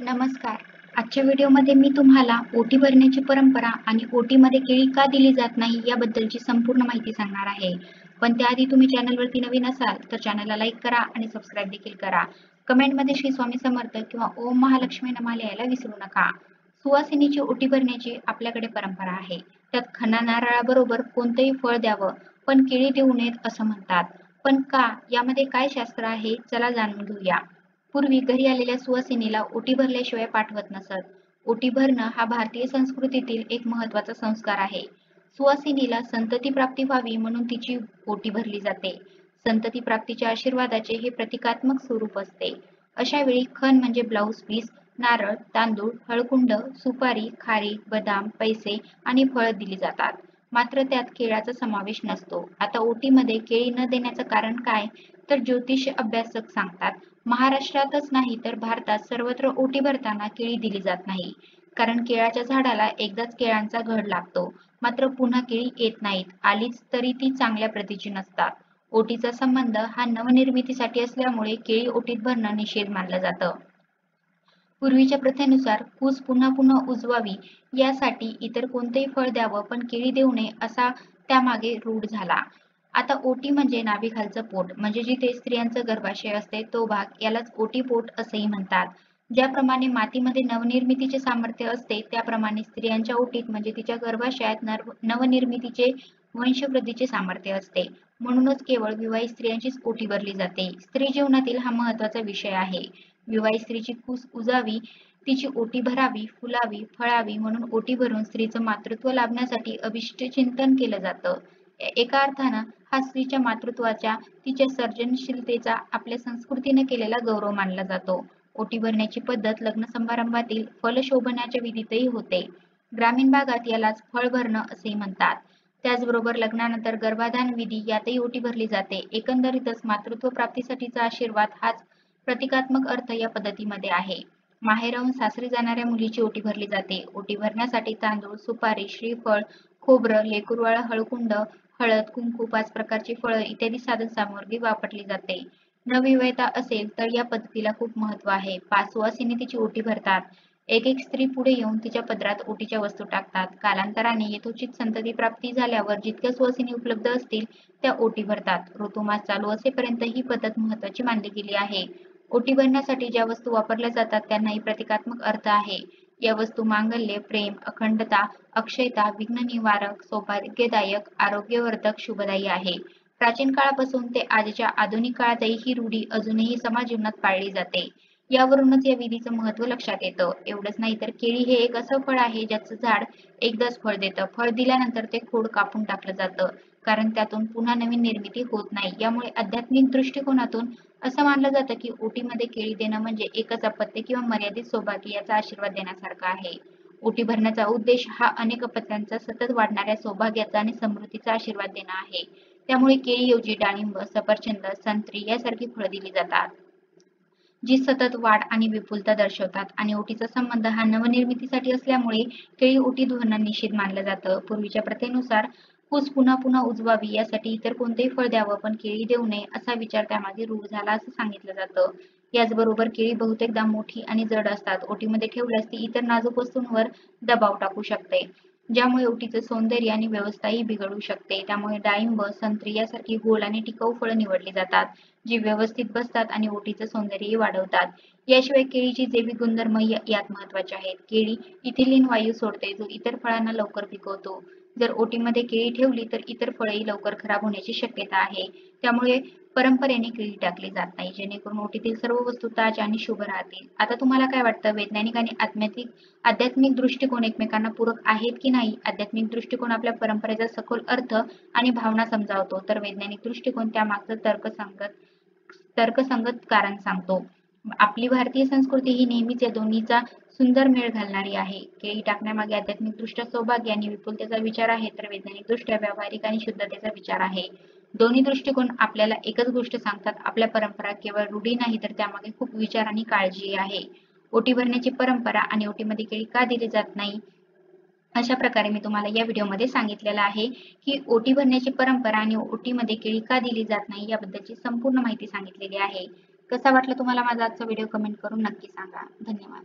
नमस्कार. आजच्या व्हिडिओमध्ये मी तुम्हाला ओटी भरण्याची परंपरा आणि ओटीमध्ये केळी का दिली जात नाही याबद्दलची संपूर्ण माहिती सांगणार आहे. पण त्याआधी तुम्ही चॅनलवरती नवीन असाल तर चॅनलला लाईक करा आणि सबस्क्राईब देखील करा. कमेंटमध्ये श्री स्वामी समर्थ किंवा ओम महालक्ष्मी नमः लिहायला विसरू नका. सुवासिनीची ओटी भरण्याची आपल्याकडे परंपरा आहे. त्यात खणा नारळाबरोबर कोणतेही फळ द्यावं पण केळी देऊ नयेत असं म्हणतात. पण का? यामध्ये काय शास्त्र आहे? चला जाणून घेऊया. पूर्वी घरी आलेल्या सुवासिनीला ओटी भरल्याशिवाय पाठवत नसत. ओटी भरणं हा भारतीय संस्कृतीतील एक महत्त्वाचा संस्कार आहे. सुवासिनीला संतती प्राप्ती व्हावी म्हणून तिची ओटी भरली जाते. संतती प्राप्तीच्या आशीर्वादाचे हे प्रतिकात्मक स्वरूप असते. अशा वेळी खण म्हणजे ब्लाऊज पीस, नारळ, तांदूळ, हळकुंड, सुपारी, खारीक, बदाम, पैसे आणि फळं दिली जातात. मात्र त्यात केळाचा समावेश नसतो. आता ओटीमध्ये केळी न देण्याचं कारण काय? तर ज्योतिष अभ्यासक सांगतात, महाराष्ट्रातच नाही तर भारतात सर्वत्र ओटी भरताना केळी दिली जात नाही. कारण केळाच्या झाडाला एकदाच केळांचा घड लागतो, मात्र पुन्हा केळी येत नाहीत. आलीच तरी ती चांगल्या प्रतीची नसतात. ओटीचा संबंध हा नवनिर्मितीसाठी असल्यामुळे केळी ओटीत भरणं निषेध मानलं जातं. पूर्वीच्या प्रथेनुसार कूस पुन्हा पुन्हा उजवावी यासाठी इतर कोणतेही फळ द्यावं पण केळी देऊ नये असा त्यामागे रूढ झाला. आता ओटी म्हणजे नाभिखालचं पोट म्हणजे जिथे स्त्रियांचं गर्भाशय असते तो भाग, यालाच ओटीपोट असेही म्हणतात. ज्याप्रमाणे मातीमध्ये नवनिर्मितीचे सामर्थ्य असते त्याप्रमाणे स्त्रियांच्या ओटीत म्हणजे तिच्या गर्भाशयात नवनिर्मितीचे वंशवृद्धीचे सामर्थ्य असते. म्हणूनच केवळ विवाहित स्त्रियांचीच ओटी भरली जाते. स्त्री जीवनातील हा महत्त्वाचा विषय आहे. विवाहित स्त्रीची कूस उजावी, तिची ओटी भरावी, फुलावी, फळावी म्हणून ओटी भरून स्त्रीचं मातृत्व लाभण्यासाठी अभिष्ट चिंतन केलं जातं. एका अर्थानं हा स्त्रीच्या मातृत्वाच्या, तिच्या सर्जनशीलतेचा आपल्या संस्कृतीने केलेला गौरव मानला जातो. ओटी भरण्याची पद्धत लग्न समारंभातील फलशोभनाच्या विधीतही होते. ग्रामीण भागात यालाच फळ भरणं असेही म्हणतात. त्याचबरोबर लग्नानंतर गर्भाधान विधी यातही ओटी भरली जाते. एकंदरीतच मातृत्व प्राप्तीसाठीचा आशीर्वाद हाच प्रतिकात्मक अर्थ या पद्धतीमध्ये आहे. माहेरहून सासरी जाणाऱ्या मुलीची ओटी भरली जाते. ओटी भरण्यासाठी तांदूळ, सुपारी, श्रीफळ, खोबरं, लेकरूवाळं, हळकुंड, हळद, कुंकू, 5 प्रकारची फळं इत्यादी साधन सामग्री वापरली जाते. नवविवाहिता असेल तर या पद्धतीला खूप महत्त्व आहे. 5 सुवासिनी तिची ओटी भरतात. एक एक स्त्री पुढे येऊन तिच्या पदरात ओटीच्या वस्तू टाकतात. कालांतराने यथोचित संतती प्राप्ती झाल्यावर जितक्या सुवासिनी उपलब्ध असतील त्या ओटी भरतात. ऋतुमास चालू असेपर्यंत ही पद्धत महत्त्वाची मानली गेली आहे. ओटी भरण्यासाठी ज्या वस्तू वापरल्या जातात त्यांनाही प्रतिकात्मक अर्थ आहे. या वस्तू मांगल्य, प्रेम, अखंडता, अक्षयता, विघ्न निवारक, सौभाग्यदायक, आरोग्यवर्धक, शुभदायी आहे. प्राचीन काळापासून ते आजच्या आधुनिक काळातही ही रूढी अजूनही समाज जीवनात पाळली जाते. यावरूनच या विधीचं महत्त्व लक्षात येतं. एवढंच नाही तर केळी हे एक असं फळ आहे ज्याचं झाड एकदाच फळ देतं. फळ दिल्यानंतर ते खोड कापून टाकलं जातं. कारण त्यातून पुन्हा नवीन निर्मिती होत नाही. यामुळे आध्यात्मिक दृष्टिकोनातून असं मानलं जातं की ओटीमध्ये केळी देणं म्हणजे एकच अपत्य किंवा मर्यादित सौभाग्य याचा आशीर्वाद देण्यासारखा आहे. ओटी भरण्याचा उद्देश हा अनेक अपत्यांचा सतत वाढणाऱ्या सौभाग्याचा आणि समृद्धीचा आशीर्वाद देणं आहे. त्यामुळे केळीऐवजी डाळिंब, सफरचंद, संत्री यासारखी फळं दिली जातात, जी सतत वाढ आणि विपुलता दर्शवतात. आणि ओटीचा संबंध हा नवनिर्मितीसाठी असल्यामुळे केळी ओटीत भरणं निषिद्ध मानलं जातं. पूर्वीच्या प्रथेनुसार कूस पुन्हा पुन्हा उजवावी यासाठी इतर कोणतेही फळ द्यावं पण केळी देऊ नये असा विचार त्यामागे रूढ झाला असं सांगितलं जातं. याचबरोबर केळी बहुतेकदा मोठी आणि जड असतात. ओटीमध्ये ठेवल्यास ती इतर नाजूक वस्तूंवर दबाव टाकू शकते, ज्यामुळे ओटीचं सौंदर्य आणि व्यवस्थाही बिघडू शकते. त्यामुळे डाळिंब, संत्री यासारखी गोल आणि टिकाऊ फळं निवडली जातात, जी व्यवस्थित बसतात आणि ओटीचं सौंदर्यही वाढवतात. याशिवाय केळीची जैविक गुणधर्म यात महत्त्वाचे आहेत. केळी इथिलीन वायू सोडते, जो इतर फळांना लवकर पिकवतो. जर ओटीमध्ये केळी ठेवली तर इतर फळेही लवकर खराब होण्याची शक्यता आहे. त्यामुळे परंपरेने केळी टाकली जात नाही, जेणेकरून ओटीतील सर्व वस्तू ताज्या आणि शुभ राहतील. आता तुम्हाला काय वाटतं? वैज्ञानिक आणि आध्यात्मिक दृष्टिकोन एकमेकांना पूरक आहेत की नाही? आध्यात्मिक दृष्टिकोन आपल्या परंपरेचा सखोल अर्थ आणि भावना समजावतो, तर वैज्ञानिक दृष्टिकोन त्यामागचं तर्कसंगत कारण सांगतो. आपली भारतीय संस्कृती ही नेहमीच या दोन्हीचा सुंदर मेळ घालणारी आहे. केळी टाकण्यामागे आध्यात्मिकदृष्ट्या सौभाग्य आणि विपुलतेचा विचार आहे, तर वैज्ञानिकदृष्ट्या व्यावहारिक आणि शुद्धतेचा विचार आहे. दोन्ही दृष्टिकोन आपल्याला एकच गोष्ट सांगतात, आपल्या परंपरा केवळ रूढी नाही तर त्यामागे खूप विचार आणि काळजी आहे. ओटी भरण्याची परंपरा आणि ओटीमध्ये केळी का दिली जात नाही, अशा प्रकारे मी तुम्हाला या व्हिडिओमध्ये सांगितलेलं आहे की ओटी भरण्याची परंपरा आणि ओटीमध्ये केळी का दिली जात नाही याबद्दलची संपूर्ण माहिती सांगितलेली आहे. कसा वाटला तुम्हाला माझा आजचा व्हिडिओ? कमेंट करून नक्की सांगा. धन्यवाद.